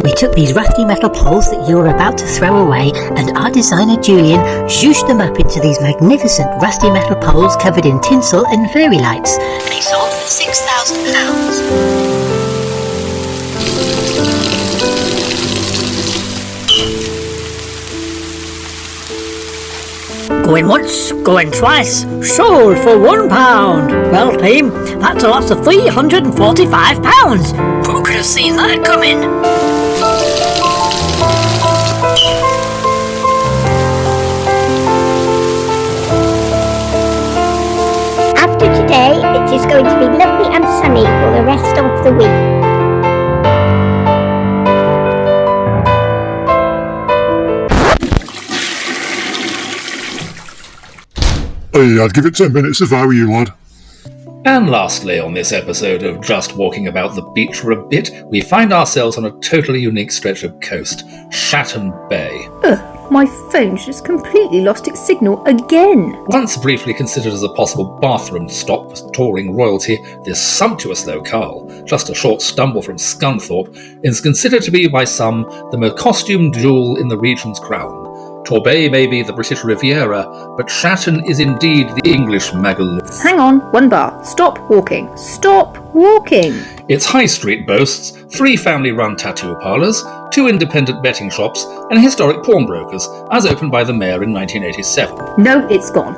We took these rusty metal poles that you were about to throw away, and our designer Julian zhooshed them up into these magnificent rusty metal poles covered in tinsel and fairy lights. They sold for £6,000. Going once, going twice, sold for £1. Well, team, that's a loss of £345. Who could have seen that coming? After today, it is going to be lovely and sunny for the rest of the week. Hey, I'd give it 10 minutes if I were you, lad. And lastly, on this episode of Just Walking About the Beach for a Bit, we find ourselves on a totally unique stretch of coast, Shatton Bay. My phone's just completely lost its signal again. Once briefly considered as a possible bathroom stop for touring royalty, this sumptuous locale, just a short stumble from Scunthorpe, is considered to be by some the most costumed jewel in the region's crown. Torbay may be the British Riviera, but Shatton is indeed the English Magaluf. Hang on, one bar. Stop walking. Stop walking. Its high street boasts 3 family-run tattoo parlours, 2 independent betting shops, and historic pawnbrokers, as opened by the mayor in 1987. No, it's gone.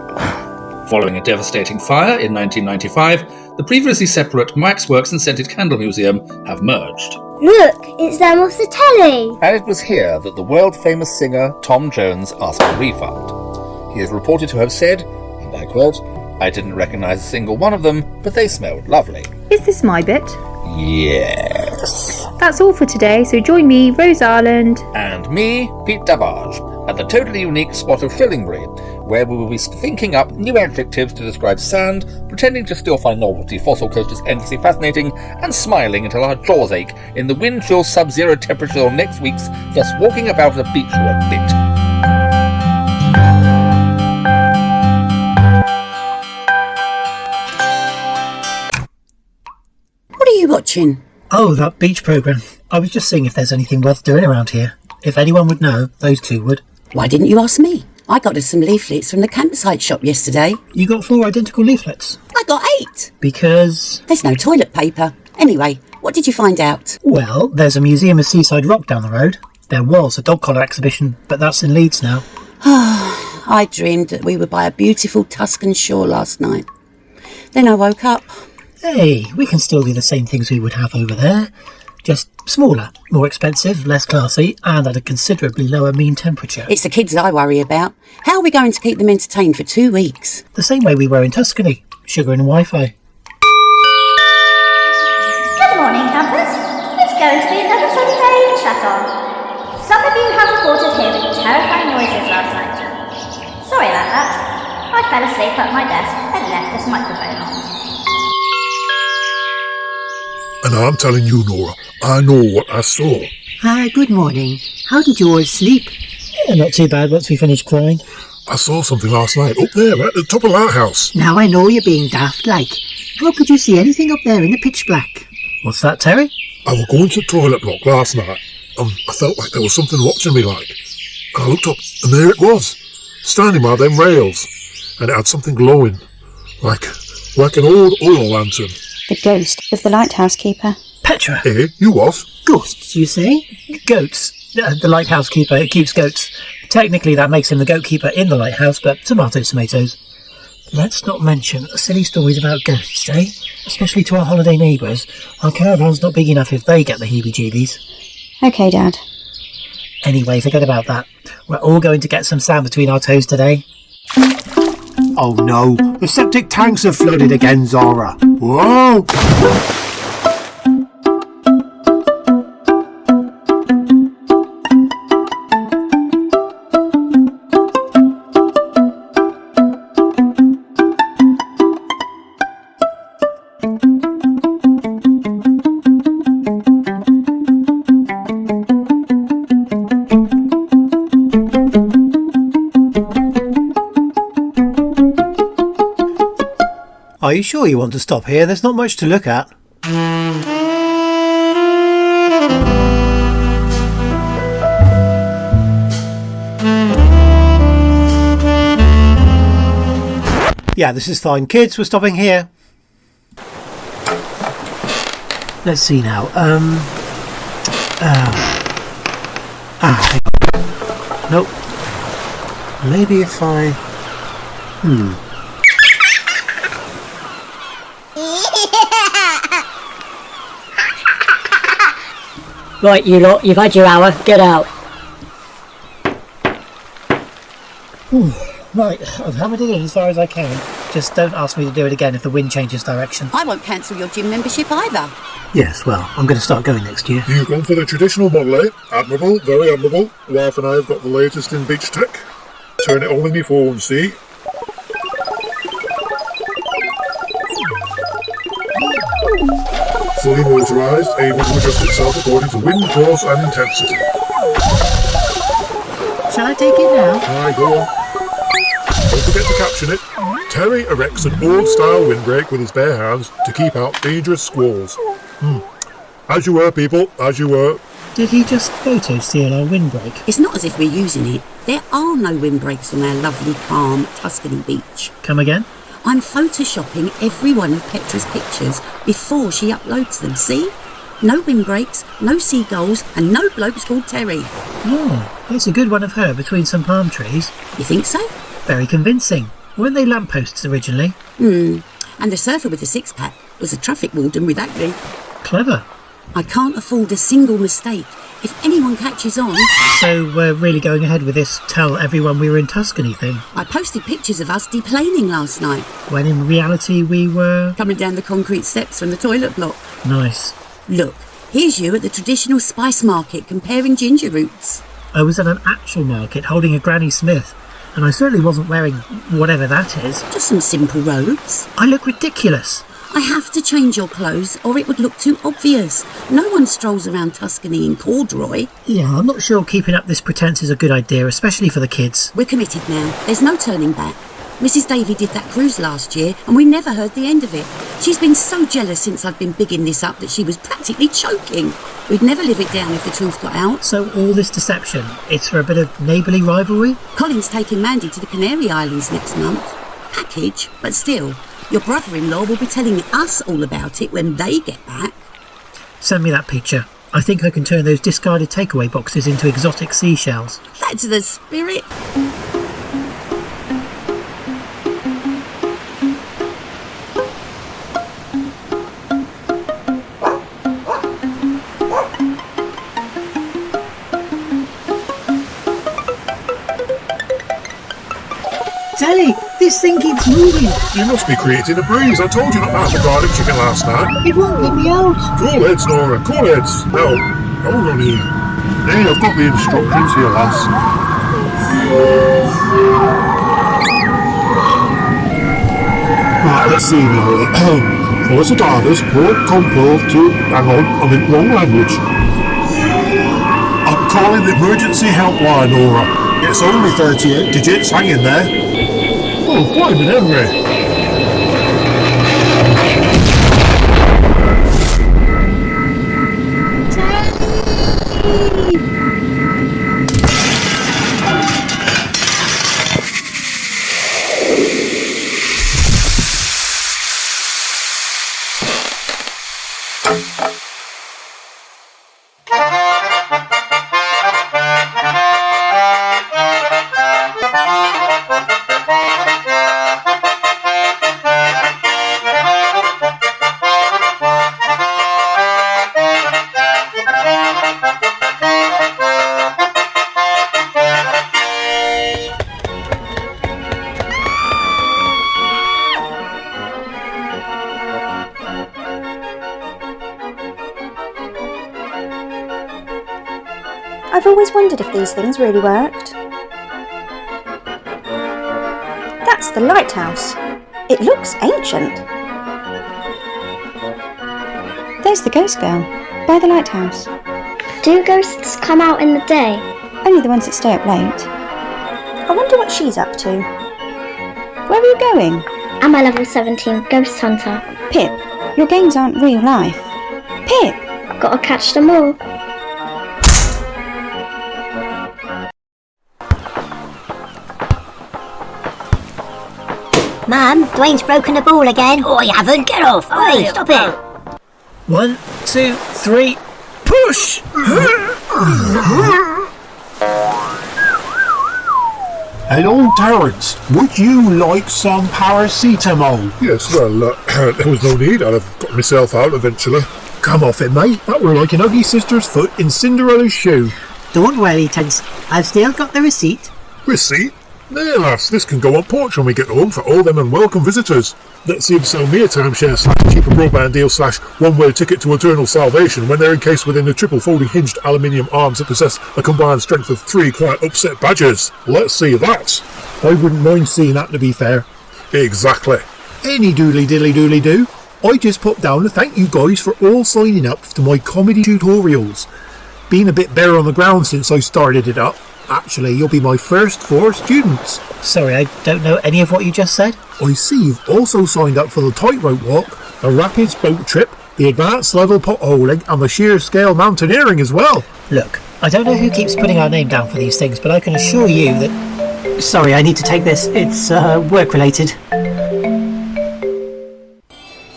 Following a devastating fire in 1995, the previously separate Waxworks and Scented Candle Museum have merged. Look, it's them off the telly. And it was here that the world-famous singer Tom Jones asked for a refund. He is reported to have said, and I quote, "I didn't recognise a single one of them, but they smelled lovely." Is this my bit? Yes. That's all for today, so join me, Rose Ireland. And me, Pete Dabage, at the totally unique spot of Shillingbury, where we will be thinking up new adjectives to describe sand, pretending to still find novelty fossil coasters endlessly fascinating, and smiling until our jaws ache in the wind-chill sub-zero temperature of next week's Just Walking About the Beach for a Bit. What are you watching? Oh, that beach programme. I was just seeing if there's anything worth doing around here. If anyone would know, those two would. Why didn't you ask me? I got us some leaflets from the campsite shop yesterday. You got 4 identical leaflets? I got 8. Because... There's no toilet paper. Anyway, what did you find out? Well, there's a museum of Seaside Rock down the road. There was a dog collar exhibition, but that's in Leeds now. I dreamed that we were by a beautiful Tuscan shore last night. Then I woke up. Hey, we can still do the same things we would have over there. Just smaller, more expensive, less classy, and at a considerably lower mean temperature. It's the kids I worry about. How are we going to keep them entertained for 2 weeks? The same way we were in Tuscany. Sugar and Wi-Fi. Good morning, campers. It's going to be another sunny day in Shatton. Some of you have reported hearing terrifying noises last night. Sorry about that. I fell asleep at my desk and left this microphone on. And I'm telling you, Nora, I know what I saw. Hi, good morning. How did you all sleep? Not too bad once we finished crying. I saw something last night up there at the top of that house. Now I know you're being daft-like. How could you see anything up there in the pitch black? What's that, Terry? I was going to the toilet block last night, and I felt like there was something watching me like. And I looked up, and there it was, standing by them rails, and it had something glowing, like an old oil lantern. The ghost of the lighthouse keeper. Petra! Hey, you was? Ghosts, you say? Goats. The lighthouse keeper keeps goats. Technically that makes him the goat keeper in the lighthouse, but tomatoes. Let's not mention silly stories about ghosts, eh? Especially to our holiday neighbours. Our caravan's not big enough if they get the heebie-jeebies. Okay, Dad. Anyway, forget about that. We're all going to get some sand between our toes today. Oh no, the septic tanks have flooded again, Zora. Whoa! Are you sure you want to stop here? There's not much to look at. Yeah, this is fine. Kids, we're stopping here. Let's see now. Hang on. Nope. Maybe if I... Right, you lot, you've had your hour. Get out. Right, I've hammered it in as far as I can. Just don't ask me to do it again if the wind changes direction. I won't cancel your gym membership either. Yes, well, I'm going to start going next year. You've gone for the traditional model, eh? Admirable, very admirable. Ralph and I have got the latest in beach tech. Turn it all in your phone, see? Fully motorised, able to adjust itself according to wind, course and intensity. Shall I take it now? Aye, go on. Don't forget to caption it. Terry erects an old-style windbreak with his bare hands to keep out dangerous squalls. As you were, people, as you were. Did he just photo steal our windbreak? It's not as if we're using it. There are no windbreaks on our lovely, calm Tuscany beach. Come again? I'm photoshopping every one of Petra's pictures before she uploads them, see? No windbreaks, no seagulls, and no blokes called Terry. Oh, that's a good one of her between some palm trees. You think so? Very convincing. Weren't they lampposts originally? And the surfer with the six-pack was a traffic warden with acne. Clever. I can't afford a single mistake. If anyone catches on... So we're really going ahead with this tell everyone we were in Tuscany thing? I posted pictures of us deplaning last night. When in reality we were... coming down the concrete steps from the toilet block. Nice. Look, here's you at the traditional spice market comparing ginger roots. I was at an actual market holding a Granny Smith, and I certainly wasn't wearing whatever that is. Just some simple robes. I look ridiculous. I have to change your clothes or it would look too obvious. No one strolls around Tuscany in corduroy. Yeah, I'm not sure keeping up this pretense is a good idea, especially for the kids. We're committed now. There's no turning back. Mrs. Davy did that cruise last year and we never heard the end of it. She's been so jealous since I've been bigging this up that she was practically choking. We'd never live it down if the truth got out. So all this deception, it's for a bit of neighbourly rivalry? Colin's taking Mandy to the Canary Islands next month. Package, but still. Your brother-in-law will be telling us all about it when they get back. Send me that picture. I think I can turn those discarded takeaway boxes into exotic seashells. That's the spirit. Telly, this thing keeps moving. You must be creating a breeze. I told you not to have the garlic chicken last night. It won't let me out. Cool heads, Nora. Cool heads. Now, hold on here. Hey, I've got the instructions here, lass. Right, let's see now. For starters, port compose to... Hang on, I'm in wrong language. I'm calling the emergency helpline, Nora. It's only 38 digits. Hang in there. Oh, why did Henry? I've always wondered if these things really worked. That's the lighthouse. It looks ancient. There's the ghost girl, by the lighthouse. Do ghosts come out in the day? Only the ones that stay up late. I wonder what she's up to. Where are you going? I'm a level 17 ghost hunter. Pip, your games aren't real life. Pip! I've got to catch them all. Mum, Dwayne's broken the ball again. Oh, I haven't. Get off. Oi, stop it. 1, 2, 3, push! Hello, Terence. Would you like some paracetamol? Yes, well, there was no need. I'd have got myself out eventually. Come off it, mate. That were like an ugly sister's foot in Cinderella's shoe. Don't worry, Terence. I've still got the receipt. Receipt? Nay, lass, this can go on porch when we get home for all them unwelcome visitors. Let's see them sell me a timeshare / cheaper broadband deal / one-way ticket to eternal salvation when they're encased within the triple folding hinged aluminium arms that possess a combined strength of 3 quite upset badgers. Let's see that. I wouldn't mind seeing that, to be fair. Exactly. Any doodly diddly doodly do. I just popped down to thank you guys for all signing up to my comedy tutorials. Been a bit bare on the ground since I started it up. Actually, you'll be my first 4 students. Sorry, I don't know any of what you just said. I see you've also signed up for the tightrope walk, the rapids boat trip, the advanced level potholing, and the sheer scale mountaineering as well. Look, I don't know who keeps putting our name down for these things, but I can assure you that... Sorry, I need to take this. It's work-related.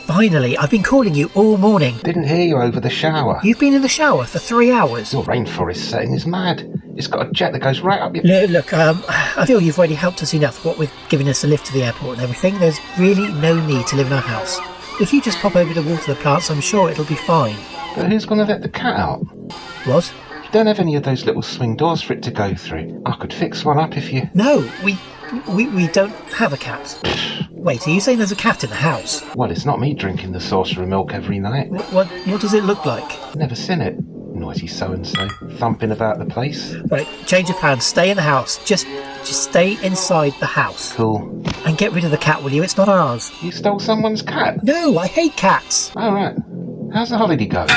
Finally, I've been calling you all morning. Didn't hear you over the shower. You've been in the shower for 3 hours. Your rainforest setting is mad. It's got a jet that goes right up your... Look, I feel you've already helped us enough, what with giving us a lift to the airport and everything. There's really no need to live in our house. If you just pop over to water the plants, I'm sure it'll be fine. But who's going to let the cat out? What? You don't have any of those little swing doors for it to go through. I could fix one up if you... No, we don't have a cat. Wait, are you saying there's a cat in the house? Well, it's not me drinking the saucer of milk every night. What does it look like? Never seen it. Noisy so-and-so, thumping about the place. Right, change of plans. Stay in the house. Just stay inside the house. Cool. And get rid of the cat, will you? It's not ours. You stole someone's cat? No, I hate cats. Oh, right. How's the holiday going?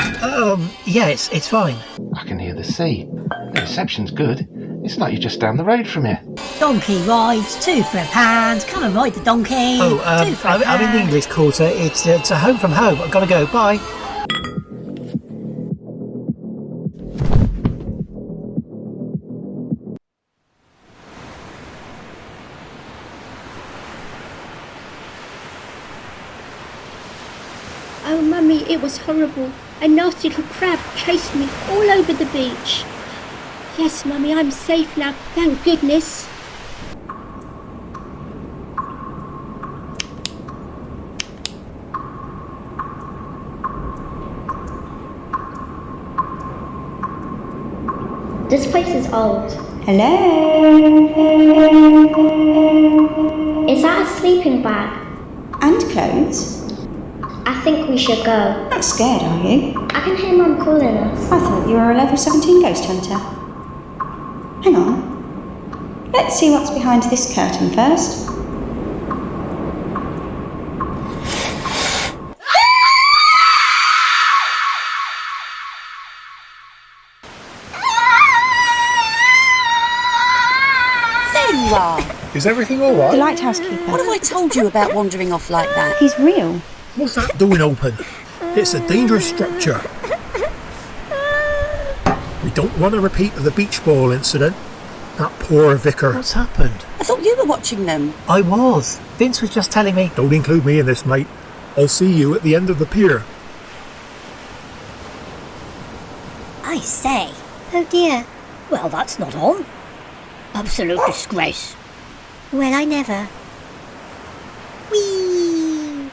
Yeah, it's fine. I can hear the sea. The reception's good. It's like you're just down the road from here. Donkey rides, 2 for £1. Come and ride the donkey. I'm in the English Quarter. It's a home from home. I've got to go. Bye. Oh, Mummy, it was horrible. A nasty little crab chased me all over the beach. Yes, Mummy, I'm safe now, thank goodness. This place is old. Hello? Is that a sleeping bag? And clothes? I think we should go. Not scared, are you? I can hear Mum calling us. I thought you were a level 17 ghost hunter. Hang on. Let's see what's behind this curtain first. There you are. Is everything all right? The lighthouse keeper. What have I told you about wandering off like that? He's real. What's that doing open? It's a dangerous structure. We don't want a repeat of the beach ball incident. That poor vicar. What's happened? I thought you were watching them. I was. Vince was just telling me. Don't include me in this, mate. I'll see you at the end of the pier. I say. Oh dear. Well, that's not on. Absolute disgrace. Well, I never. Whee!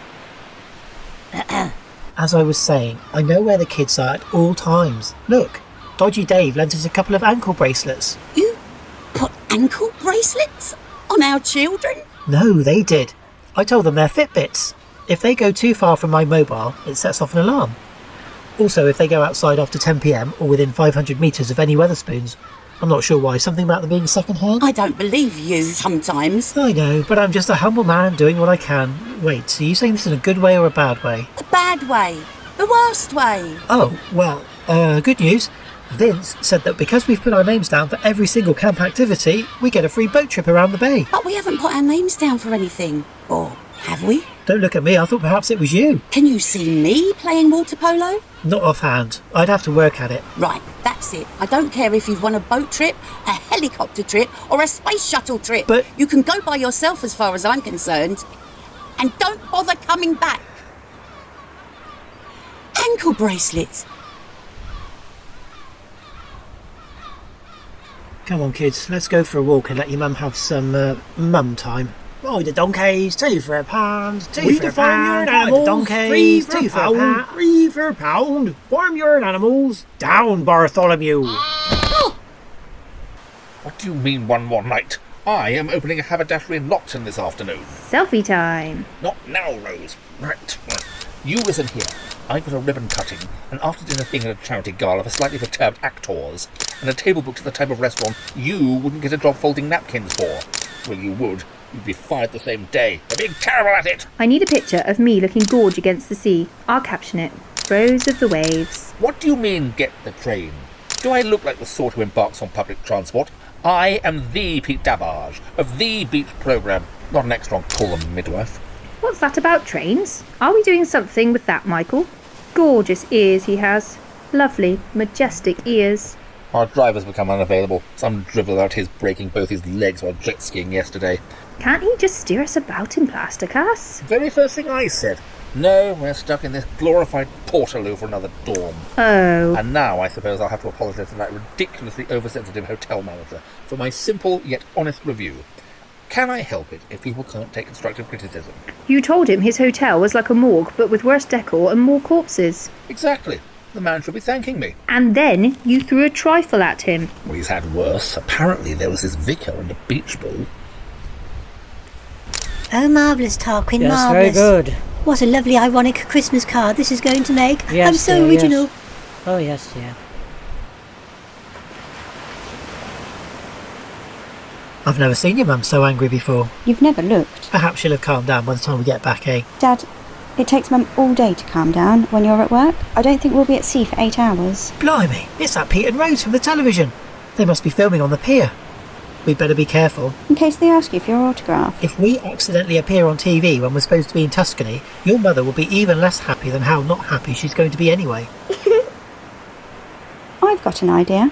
As I was saying, I know where the kids are at all times. Look, Dodgy Dave lent us a couple of ankle bracelets. You put ankle bracelets on our children? No, they did. I told them they're Fitbits. If they go too far from my mobile, it sets off an alarm. Also, if they go outside after 10 p.m. or within 500 metres of any Wetherspoons, I'm not sure why, something about them being second-hand? I don't believe you sometimes. I know, but I'm just a humble man doing what I can. Wait, are you saying this in a good way or a bad way? A bad way. The worst way. Oh, well, good news. Vince said that because we've put our names down for every single camp activity, we get a free boat trip around the bay. But we haven't put our names down for anything. Or have we? Don't look at me, I thought perhaps it was you. Can you see me playing water polo? Not offhand. I'd have to work at it. Right, that's it. I don't care if you've won a boat trip, a helicopter trip, or a space shuttle trip. But you can go by yourself as far as I'm concerned. and don't bother coming back. Ankle bracelets. Come on, kids, let's go for a walk and let your mum have some mum time. Ride the donkeys, 2 for a pound, 2 for a pound. Ride the donkeys, 2 for a pound, 3 for a pound. Farm your animals. Down, Bartholomew. What do you mean one more night? I am opening a haberdashery in Lockton this afternoon. Selfie time. Not now, Rose. Right. You listen here. I've got a ribbon cutting, an after-dinner thing and a charity gala for slightly perturbed actors, and a table booked at the type of restaurant you wouldn't get a job folding napkins for. Well, you would. You'd be fired the same day. You're being terrible at it. I need a picture of me looking gorge against the sea. I'll caption it. Rose of the waves. What do you mean, get the train? Do I look like the sort who embarks on public transport? I am the Pete Dabbage of the beach programme, not an extra on Call Them Midwife. What's that about trains? Are we doing something with that, Michael? Gorgeous ears he has. Lovely, majestic ears. Our driver's become unavailable. Some drivel out his breaking both his legs while jet skiing yesterday. Can't he just steer us about in Plasticas? Very first thing I said. No, we're stuck in this glorified Portaloo for another dorm. Oh. And now I suppose I'll have to apologise to that ridiculously oversensitive hotel manager for my simple yet honest review. Can I help it if people can't take constructive criticism? You told him his hotel was like a morgue, but with worse decor and more corpses. Exactly. The man should be thanking me. And then you threw a trifle at him. Well, he's had worse. Apparently there was this vicar and a beach ball. Oh, marvellous, Tarquin, Yes, marvellous. very good. What a lovely, ironic Christmas card this is going to make. Yes, I'm so dear, original. yes. Oh, yes, dear. I've never seen your mum so angry before. You've never looked. Perhaps she'll have calmed down by the time we get back, eh? Dad, it takes Mum all day to calm down when you're at work. I don't think we'll be at sea for 8 hours. Blimey, it's that Pete and Rose from the television. They must be filming on the pier. We'd better be careful. In case they ask you for your autograph. If we accidentally appear on TV when we're supposed to be in Tuscany, your mother will be even less happy than how not happy she's going to be anyway. I've got an idea.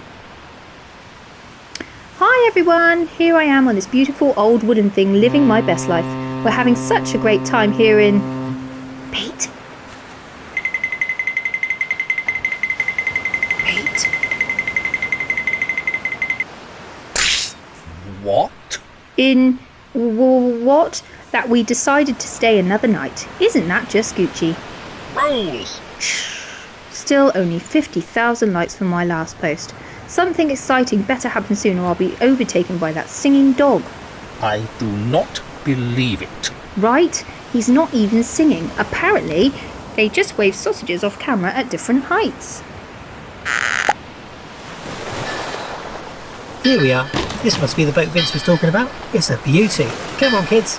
Hi everyone, here I am on this beautiful old wooden thing living my best life. We're having such a great time here in... Pete? Pete? What? In... what? That we decided to stay another night. Isn't that just Gucci? Rose! Still only 50,000 likes from my last post. Something exciting better happen soon or I'll be overtaken by that singing dog. I do not believe it. Right? He's not even singing. Apparently, they just wave sausages off camera at different heights. Here we are. This must be the boat Vince was talking about. It's a beauty. Come on, kids.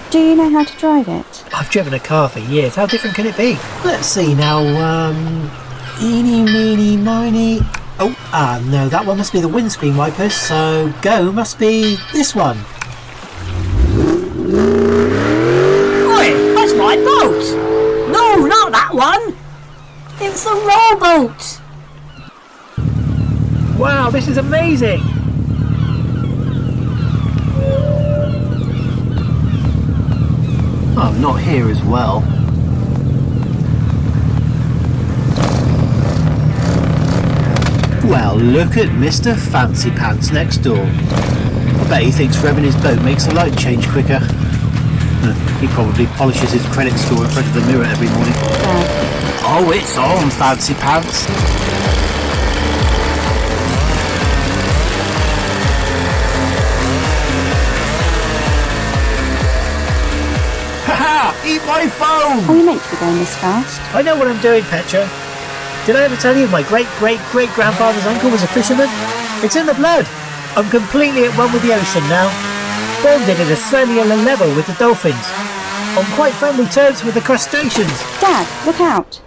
Do you know how to drive it? I've driven a car for years. How different can it be? Let's see now. Eeny, meeny, miny. Oh, no, that one must be the windscreen wipers. So go must be this one. Oi, that's my boat! No, not that one! It's the rowboat! Wow, this is amazing! Oh, not here as well. Well, look at Mr. Fancy Pants next door. I bet he thinks revving his boat makes the light change quicker. He probably polishes his credit score in front of the mirror every morning. Oh, it's on, Fancy Pants. Haha! Eat my phone! Are you meant to be going this fast? I know what I'm doing, Petra. Did I ever tell you my great-great-great-grandfather's uncle was a fisherman? It's in the blood. I'm completely at one with the ocean now. Bonded at a cellular level with the dolphins. On quite friendly terms with the crustaceans. Dad, look out!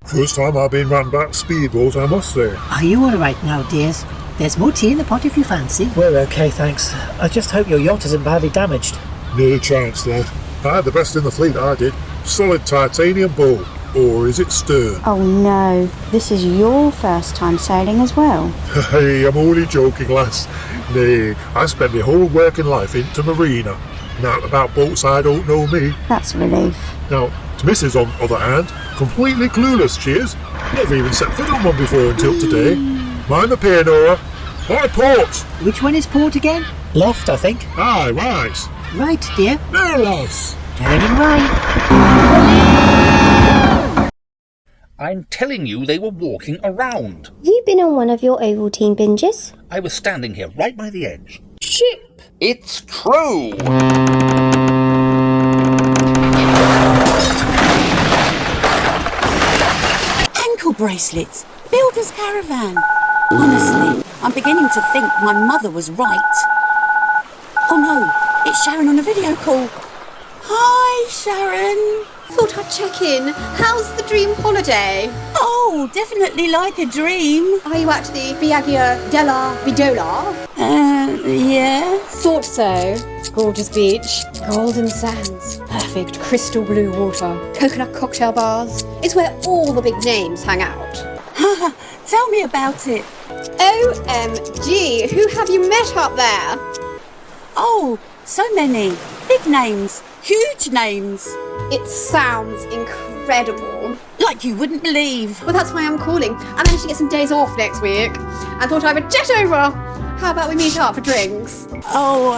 First time I've been round back speedboat, I must say. Are you all right now, dears? There's more tea in the pot if you fancy. We're okay, thanks. I just hope your yacht isn't badly damaged. No chance, lad. I had the best in the fleet, I did. Solid titanium bow. Or is it stern? Oh no, this is your first time sailing as well. Hey, I'm only joking, lass. Nay, I spent my whole working life into marina. Now about boats I don't know me. That's a relief. Now, to Mrs. on the other hand, completely clueless she is. Never even set foot on one before until today. Mind the pier, Nora. Right port. Which one is port again? Left, I think. Aye, right. Right, dear. There, lass. Turning right. I'm telling you, they were walking around. Have you been on one of your Ovaltine binges? I was standing here right by the edge. Chip! It's true! Ankle bracelets. Builder's caravan. Honestly, I'm beginning to think my mother was right. Oh no, it's Sharon on a video call. Hi, Sharon. Thought I'd check in. How's the dream holiday? Oh, definitely like a dream. Are you at the Biagia della Vidola? Yeah. Thought so. Gorgeous beach, golden sands, perfect crystal blue water, coconut cocktail bars. It's where all the big names hang out. Tell me about it. OMG, who have you met up there? Oh, so many. Big names. Huge names. It sounds incredible. Like you wouldn't believe. Well, that's why I'm calling. I managed to get some days off next week. I thought I would jet over. How about we meet up for drinks? Oh,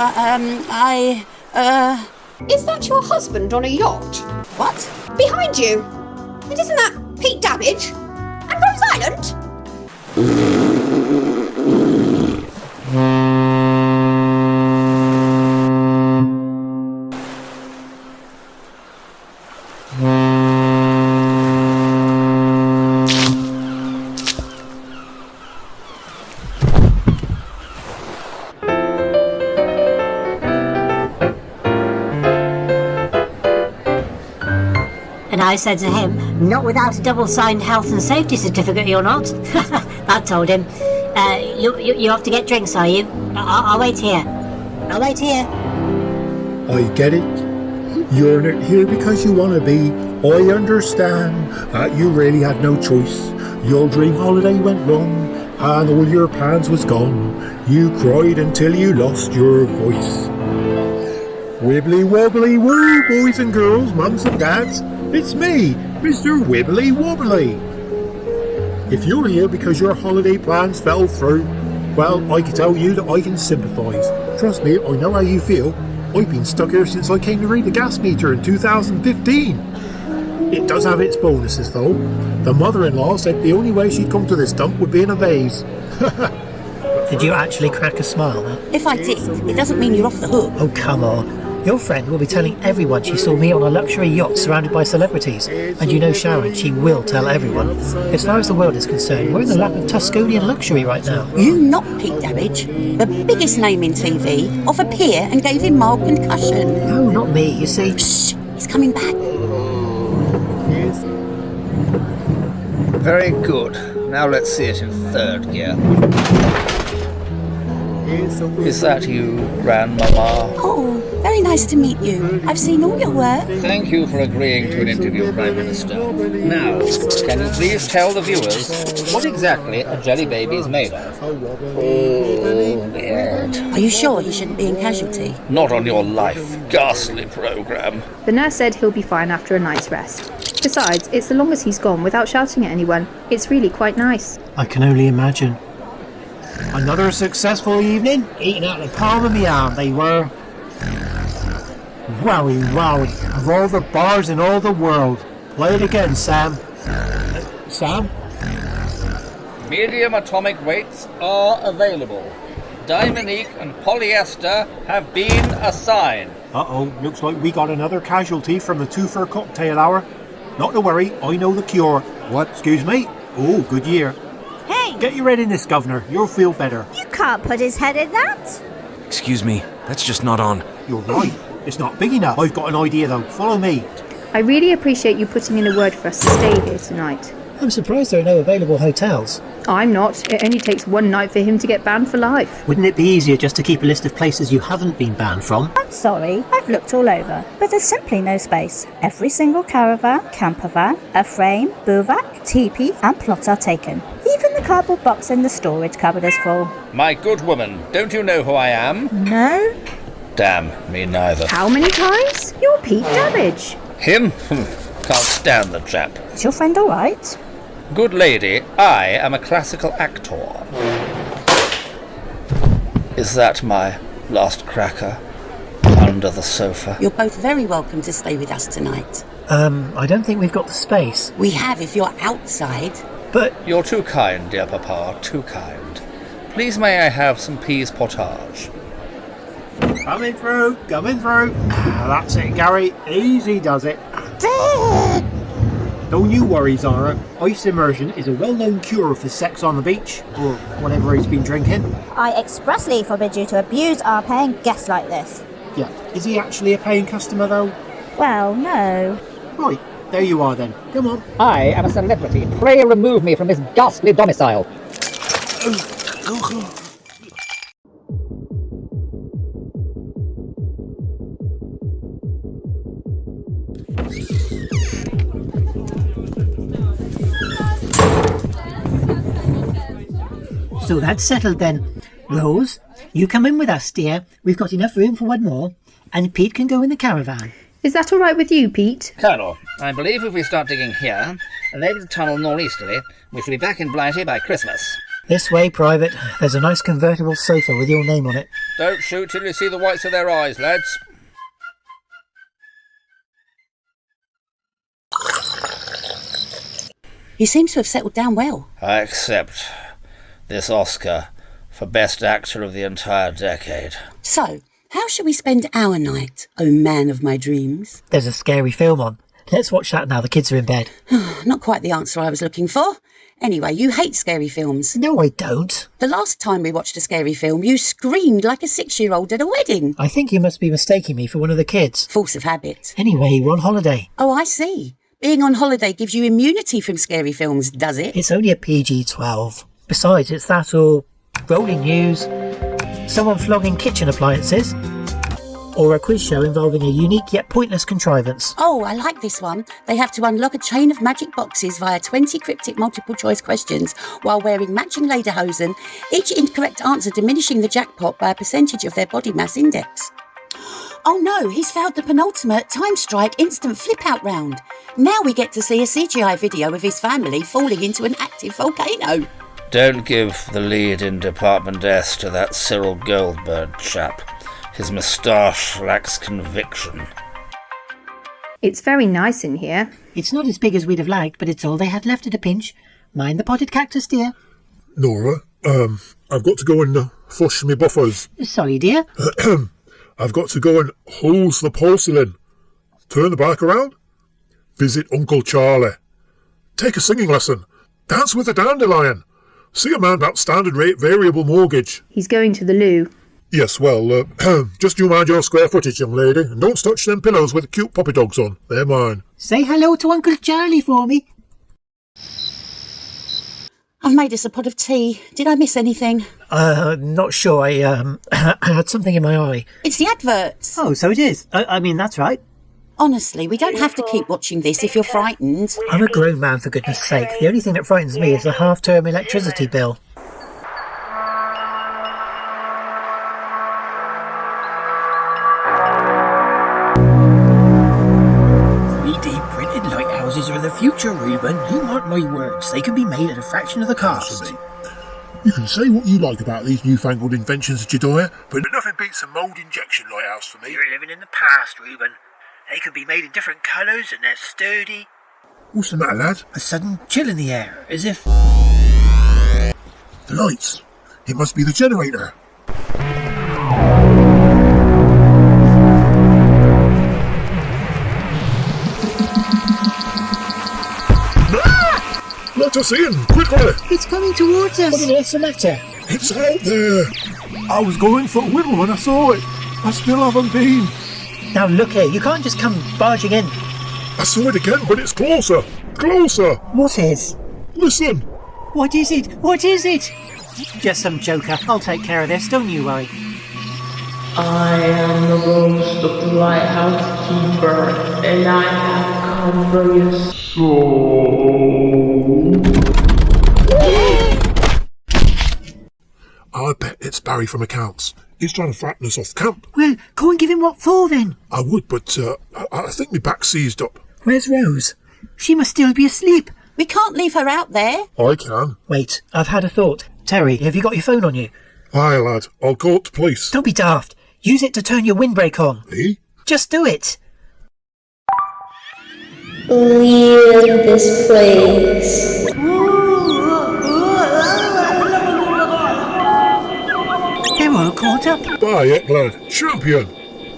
Is that your husband on a yacht? What? Behind you. And isn't that Pete Damage? And Rose Island? And I said to him, not without a double-signed health and safety certificate, you're not. I told him, you have to get drinks, are you? I'll wait here. I'll wait here. I get it. You're not here because you want to be. I understand that you really had no choice. Your dream holiday went wrong and all your plans was gone. You cried until you lost your voice. Wibbly wobbly woo, boys and girls, mums and dads. It's me, Mr. Wibbly Wobbly. If you're here because your holiday plans fell through, well, I can tell you that I can sympathise. Trust me, I know how you feel. I've been stuck here since I came to read the gas meter in 2015. It does have its bonuses though. The mother-in-law said the only way she'd come to this dump would be in a vase. Did you actually crack a smile then? If I did, it doesn't mean you're off the hook. Oh, come on. Your friend will be telling everyone she saw me on a luxury yacht surrounded by celebrities. And you know Sharon, she will tell everyone. As far as the world is concerned, we're in the lap of Tusconian luxury right now. You knocked Pete Damage, the biggest name in TV, off a pier and gave him mild concussion. No, not me, you see. Shh, he's coming back. Very good. Now let's see it in third gear. Is that you, Grandmama? Oh, very nice to meet you. I've seen all your work. Thank you for agreeing to an interview, Prime Minister. Now, can you please tell the viewers what exactly a jelly baby is made of? Oh, weird. Are you sure he shouldn't be in casualty? Not on your life. Ghastly programme. The nurse said he'll be fine after a night's rest. Besides, it's the longest he's gone without shouting at anyone. It's really quite nice. I can only imagine. Another successful evening, eating out the palm of my arm, they were. Wowie, wowie, of all the bars in all the world. Play it again, Sam. Sam? Medium atomic weights are available. Dimonique and polyester have been assigned. Uh-oh, looks like we got another casualty from the 2 for cocktail hour. Not to worry, I know the cure. What? Excuse me? Oh, good year. Hey! Get your head in this, Governor. You'll feel better. You can't put his head in that. Excuse me, that's just not on. You're right. It's not big enough. I've got an idea, though. Follow me. I really appreciate you putting in a word for us to stay here tonight. I'm surprised there are no available hotels. I'm not. It only takes one night for him to get banned for life. Wouldn't it be easier just to keep a list of places you haven't been banned from? I'm sorry, I've looked all over, but there's simply no space. Every single caravan, camper van, a frame, bivouac, teepee and plot are taken. Even the cardboard box in the storage cupboard is full. My good woman, don't you know who I am? No? Damn, me neither. How many times? You're Pete Damage. Him? Can't stand the chap. Is your friend alright? Good lady, I am a classical actor. Is that my last cracker under the sofa? You're both very welcome to stay with us tonight. I don't think we've got the space. We have if you're outside. But... You're too kind, dear papa, too kind. Please may I have some peas pottage? Coming through. That's it, Gary. Easy does it. Don't you worry, Zara. Ice immersion is a well-known cure for sex on the beach, or whatever he's been drinking. I expressly forbid you to abuse our paying guests like this. Yeah. Is he actually a paying customer, though? Well, no. Right. There you are, then. Come on. I am a celebrity. Pray remove me from this ghastly domicile. So that's settled then. Rose, you come in with us, dear. We've got enough room for one more. And Pete can go in the caravan. Is that all right with you, Pete? Colonel, I believe if we start digging here and over the tunnel northeasterly, we shall be back in Blighty by Christmas. This way, Private. There's a nice convertible sofa with your name on it. Don't shoot till you see the whites of their eyes, lads. He seems to have settled down well. I accept this Oscar for Best Actor of the entire decade. So, how shall we spend our night, oh man of my dreams? There's a scary film on. Let's watch that now the kids are in bed. Not quite the answer I was looking for. Anyway, you hate scary films. No, I don't. The last time we watched a scary film, you screamed like a 6-year-old at a wedding. I think you must be mistaking me for one of the kids. Force of habit. Anyway, we're on holiday. Oh, I see. Being on holiday gives you immunity from scary films, does it? It's only a PG-12. Besides, it's that or rolling news, someone flogging kitchen appliances, or a quiz show involving a unique yet pointless contrivance. Oh, I like this one. They have to unlock a chain of magic boxes via 20 cryptic multiple-choice questions while wearing matching lederhosen, each incorrect answer diminishing the jackpot by a percentage of their body mass index. Oh no, he's failed the penultimate time strike instant flip-out round. Now we get to see a CGI video of his family falling into an active volcano. Don't give the lead in Department S to that Cyril Goldberg chap. His moustache lacks conviction. It's very nice in here. It's not as big as we'd have liked, but it's all they had left at a pinch. Mind the potted cactus, dear. Nora, I've got to go and flush me buffers. Sorry, dear. I've got to go and hose the porcelain. Turn the bike around. Visit Uncle Charlie. Take a singing lesson. Dance with a dandelion. See a man about standard rate variable mortgage. He's going to the loo. Yes, well, just you mind your square footage, young lady, and don't touch them pillows with the cute puppy dogs on. They're mine. Say hello to Uncle Charlie for me. I've made us a pot of tea. Did I miss anything? Not sure. I had something in my eye. It's the adverts. Oh, so it is. I mean, that's right. Honestly, we don't have to keep watching this if you're frightened. I'm a grown man, for goodness sake. The only thing that frightens me is the half-term electricity bill. 3D printed lighthouses are the future, Reuben. You mark my words. They can be made at a fraction of the cost. You can say what you like about these newfangled inventions that you adore, but nothing beats a mould injection lighthouse for me. You're living in the past, Reuben. They can be made in different colours and they're sturdy. What's the matter, lad? A sudden chill in the air, as if... The lights. It must be the generator. Let us in, quickly! It's coming towards us! What's the matter? It's out there! I was going for a whittle when I saw it. I still haven't been. Now look here, you can't just come barging in. I saw it again, but it's closer! Closer! What is? Listen! What is it? What is it? Just some joker. I'll take care of this, don't you worry. I am the ghost of the lighthouse keeper, and I have come for your soul. I bet it's Barry from accounts. He's trying to frighten us off camp. Well, go and give him what for then. I would, but I think my back's seized up. Where's Rose? She must still be asleep. We can't leave her out there. I can. Wait, I've had a thought. Terry, have you got your phone on you? Aye, lad. I'll call it the police. Don't be daft. Use it to turn your windbreak on. Eh? Just do it. Leave this place. They're all caught up. Bye, it, lad. Champion!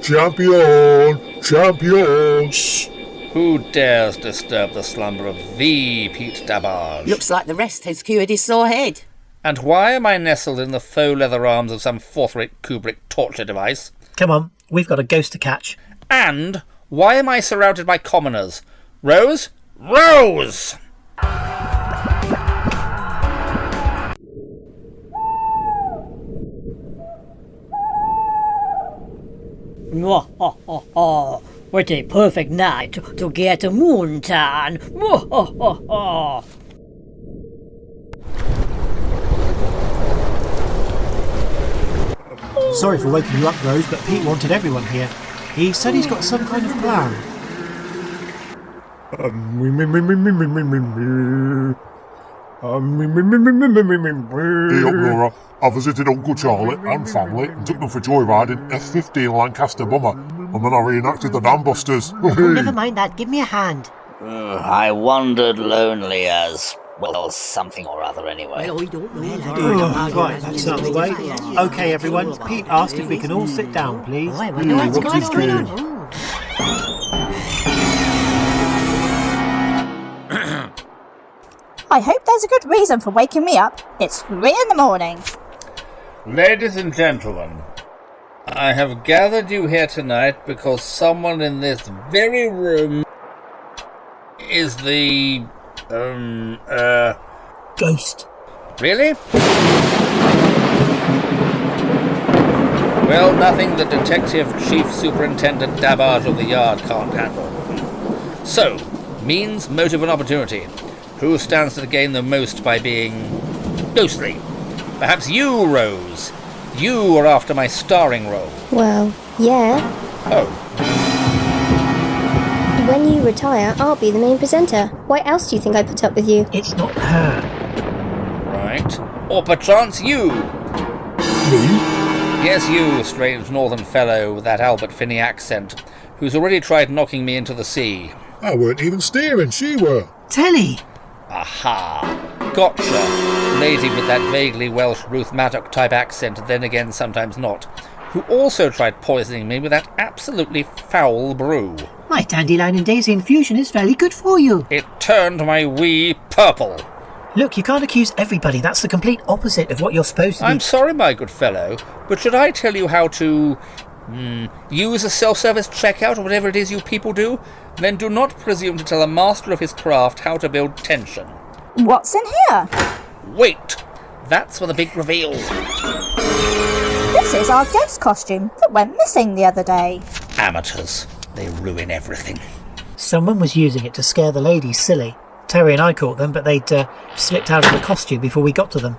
Champion! Champion! Shh! Who dares disturb the slumber of the Pete Dabbage? Looks like the rest has cured his sore head. And why am I nestled in the faux leather arms of some fourth-rate Kubrick torture device? Come on, we've got a ghost to catch. And why am I surrounded by commoners? Rose? Rose! What a perfect night to get a moon tan. Sorry for waking you up, Rose, but Pete wanted everyone here. He said he's got some kind of plan. Hey, up, Nora. I visited Uncle Charlie and family and took them for joyride in F-15 Lancaster bomber, and then I reenacted the Dam Busters. Never mind that, give me a hand. I wandered lonely as, well, something or other anyway. Right, that's out of the way. OK, everyone, Pete asked if we can all sit down, please. What's going on? I hope there's a good reason for waking me up. It's 3 in the morning. Ladies and gentlemen, I have gathered you here tonight because someone in this very room is the, ghost. Really? Well, nothing the Detective Chief Superintendent Dabbage of the Yard can't handle. So, means, motive and opportunity. Who stands to gain the most by being ghostly? Perhaps you, Rose. You are after my starring role. Well, yeah. Oh. When you retire, I'll be the main presenter. Why else do you think I put up with you? It's not her. Right. Or perchance you. Me? Yes, you, strange northern fellow with that Albert Finney accent, who's already tried knocking me into the sea. I weren't even steering, she were. Telly! Aha! Gotcha! Lady with that vaguely Welsh Ruth Maddock type accent, then again sometimes not, who also tried poisoning me with that absolutely foul brew. My dandelion and daisy infusion is very good for you. It turned my wee purple. Look, you can't accuse everybody. That's the complete opposite of what you're supposed to be. I'm sorry, my good fellow, but should I tell you how to use a self-service checkout or whatever it is you people do? Then do not presume to tell a master of his craft how to build tension. What's in here? Wait! That's for the big reveal. This is our ghost costume that went missing the other day. Amateurs. They ruin everything. Someone was using it to scare the ladies silly. Terry and I caught them, but they'd slipped out of the costume before we got to them.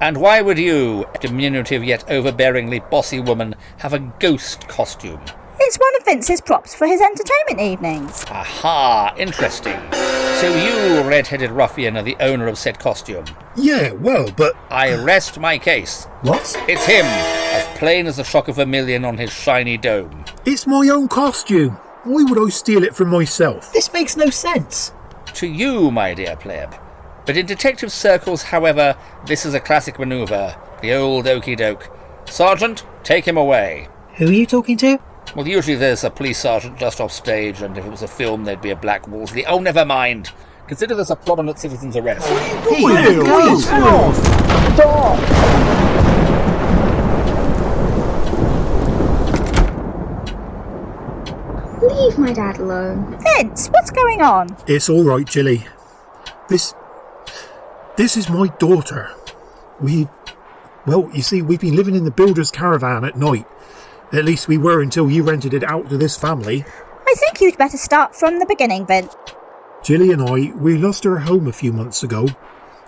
And why would you, a diminutive yet overbearingly bossy woman, have a ghost costume? It's one of Vince's props for his entertainment evenings. Aha, interesting. So you, red-headed ruffian, are the owner of said costume? Yeah, well, but... I rest my case. What? It's him, as plain as the shock of vermilion on his shiny dome. It's my own costume. Why would I steal it from myself? This makes no sense. To you, my dear pleb. But in detective circles, however, this is a classic manoeuvre. The old okey-doke. Sergeant, take him away. Who are you talking to? Well, usually there's a police sergeant just off stage, and if it was a film, there'd be a Black Wolseley. Oh, never mind. Consider this a prominent citizen's arrest. Hey, go Stop! Leave my dad alone. Vince, what's going on? It's all right, Jilly. This This is my daughter. Well, you see, we've been living in the builder's caravan at night. At least we were until you rented it out to this family. I think you'd better start from the beginning, Vin. Jilly and I, we lost our home a few months ago.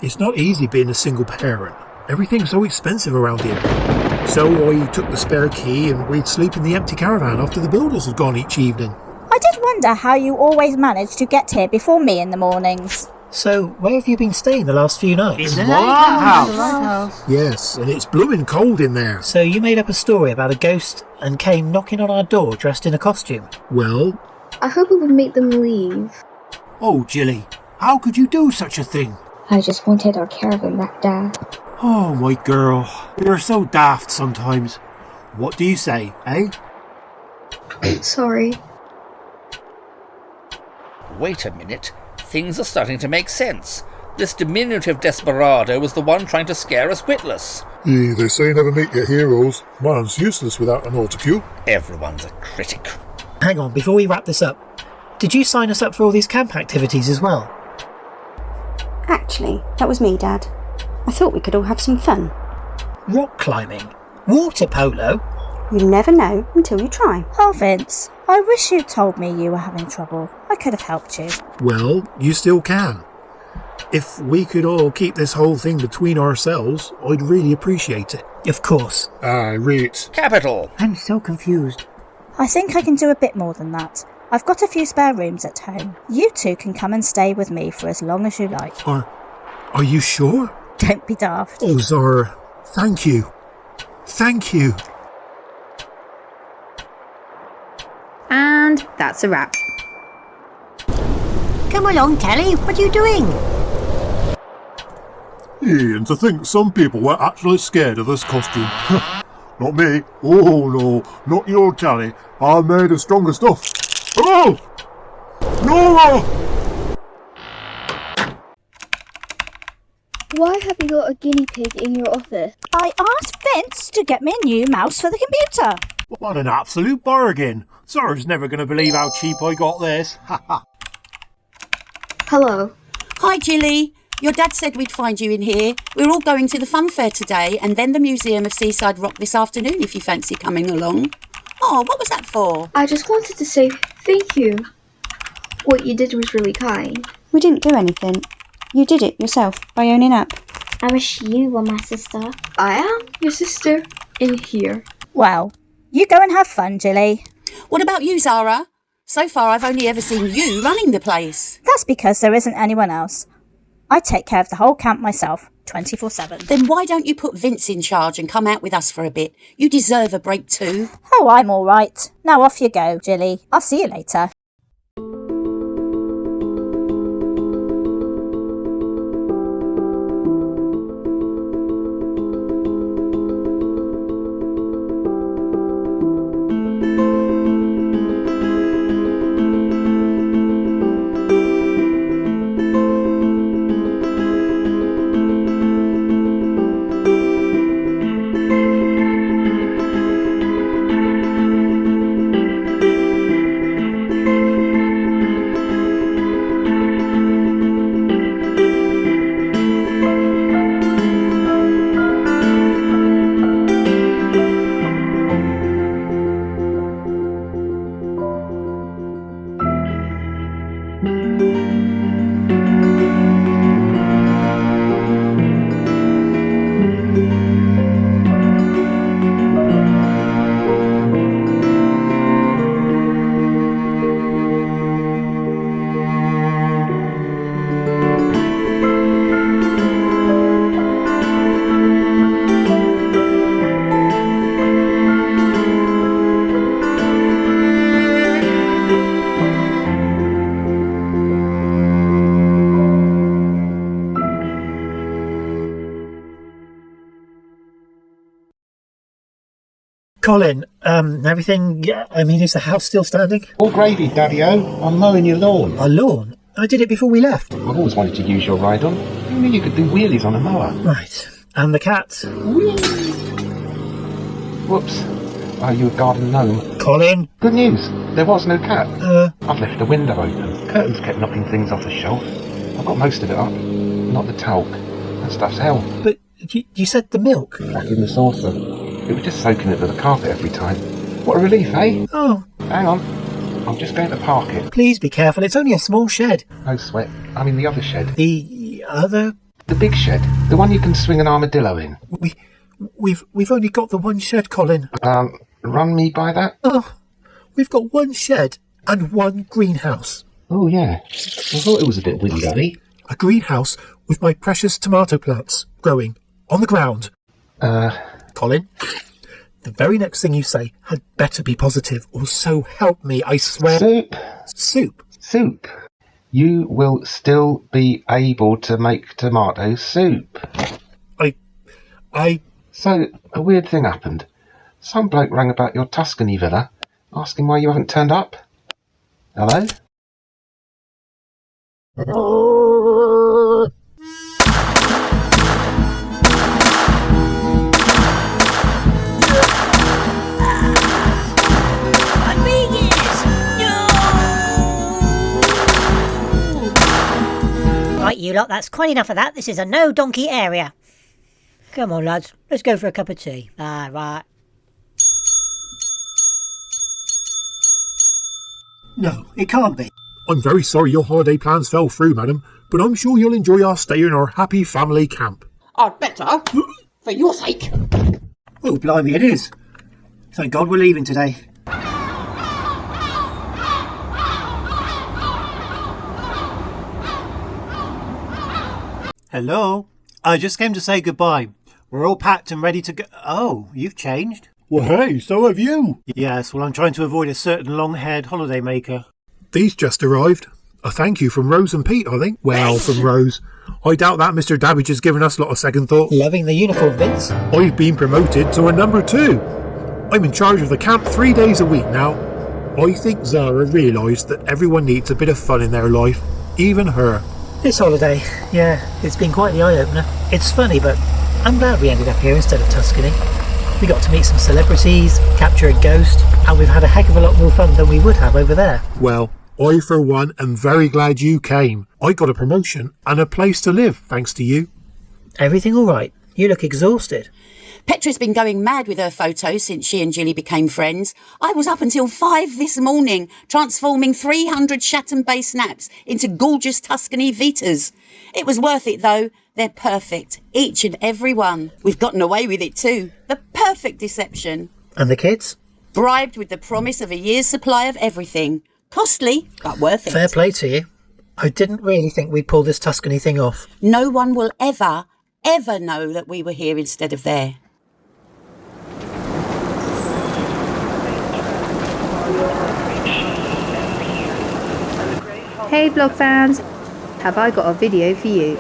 It's not easy being a single parent. Everything's so expensive around here. So I took the spare key and we'd sleep in the empty caravan after the builders had gone each evening. I did wonder how you always managed to get here before me in the mornings. So, where have you been staying the last few nights? In the lighthouse. Yes, and it's blooming cold in there. So you made up a story about a ghost and came knocking on our door dressed in a costume? Well? I hope it would make them leave. Oh, Jilly, how could you do such a thing? I just wanted our caravan back, Dad. Oh, my girl, you're so daft sometimes. What do you say, eh? Sorry. Wait a minute. Things are starting to make sense. This diminutive desperado was the one trying to scare us witless. Yeah, they say never meet your heroes. Man's useless without an autocue. Everyone's a critic. Hang on, before we wrap this up, did you sign us up for all these camp activities as well? Actually, that was me, Dad. I thought we could all have some fun. Rock climbing? Water polo? You never know until you try. Oh, Vince, I wish you'd told me you were having trouble. I could have helped you. Well, you still can. If we could all keep this whole thing between ourselves, I'd really appreciate it. Of course. Aye, right. Capital. I'm so confused. I think I can do a bit more than that. I've got a few spare rooms at home. You two can come and stay with me for as long as you like. Are you sure? Don't be daft. Oh, Zara, thank you. Thank you. And that's a wrap. Come along, Kelly. What are you doing? Yeah, and to think some people were actually scared of this costume. Not me. Oh no, not your Kelly. I'm made of stronger stuff. Oh! No! Why have you got a guinea pig in your office? I asked Vince to get me a new mouse for the computer. What an absolute bargain. Zara's never going to believe how cheap I got this. Hello. Hi, Jilly. Your dad said we'd find you in here. We're all going to the fun fair today and then the Museum of Seaside Rock this afternoon if you fancy coming along. Oh, what was that for? I just wanted to say thank you. What you did was really kind. We didn't do anything. You did it yourself by owning up. I wish you were my sister. I am your sister in here. Well, you go and have fun, Jilly. What about you, Zara? So far I've only ever seen you running the place. That's because there isn't anyone else. I take care of the whole camp myself, 24/7. Then why don't you put Vince in charge and come out with us for a bit? You deserve a break too. Oh, I'm all right. Now off you go, Jilly. I'll see you later. Colin, everything, is the house still standing? All gravy, Daddy-O. I'm mowing your lawn. Our lawn? I did it before we left. I've always wanted to use your ride-on. Who knew you could do wheelies on a mower? Right. And the cat? Whoops. Are you a garden gnome? Colin? Good news. There was no cat. I've left the window open. Curtains kept knocking things off the shelf. I've got most of it up. Not the talc. That stuff's hell. But you said the milk. Back in the saucer. It was just soaking into the carpet every time. What a relief, eh? Oh. Hang on. I'm just going to park it. Please be careful, it's only a small shed. No sweat. I'm in the other shed. The other? The big shed. The one you can swing an armadillo in. We've only got the one shed, Colin. Run me by that? Oh, we've got one shed and one greenhouse. Oh, yeah. I thought it was a bit windy. A greenhouse with my precious tomato plants growing on the ground. Colin, the very next thing you say had better be positive, or so help me, I swear. Soup. You will still be able to make tomato soup. So, a weird thing happened. Some bloke rang about your Tuscany villa, asking why you haven't turned up. Hello? Right, you lot, that's quite enough of that. This is a no donkey area. Come on, lads, let's go for a cup of tea. Right. No, it can't be. I'm very sorry your holiday plans fell through, madam, but I'm sure you'll enjoy our stay in our happy family camp. I'd better, for your sake. Oh, blimey, it is. Thank God we're leaving today. Hello? I just came to say goodbye. We're all packed and ready to go. Oh, you've changed. Well, hey, so have you. Yes, well, I'm trying to avoid a certain long-haired holidaymaker. These just arrived. A thank you from Rose and Pete, I think. Well, from Rose. I doubt that Mr. Dabbage has given us a lot of second thought. Loving the uniform, Vince. I've been promoted to a number 2. I'm in charge of the camp 3 days a week now. I think Zara realised that everyone needs a bit of fun in their life, even her. This holiday, yeah, it's been quite the eye-opener. It's funny, but I'm glad we ended up here instead of Tuscany. We got to meet some celebrities, capture a ghost, and we've had a heck of a lot more fun than we would have over there. Well, I for one am very glad you came. I got a promotion and a place to live thanks to you. Everything all right? You look exhausted. Petra's been going mad with her photos since she and Jilly became friends. I was up until 5 this morning, transforming 300 Shatton Bay snaps into gorgeous Tuscany Vitas. It was worth it, though. They're perfect, each and every one. We've gotten away with it, too. The perfect deception. And the kids? Bribed with the promise of a year's supply of everything. Costly, but worth it. Fair play to you. I didn't really think we'd pull this Tuscany thing off. No one will ever know that we were here instead of there. Hey vlog fans, have I got a video for you.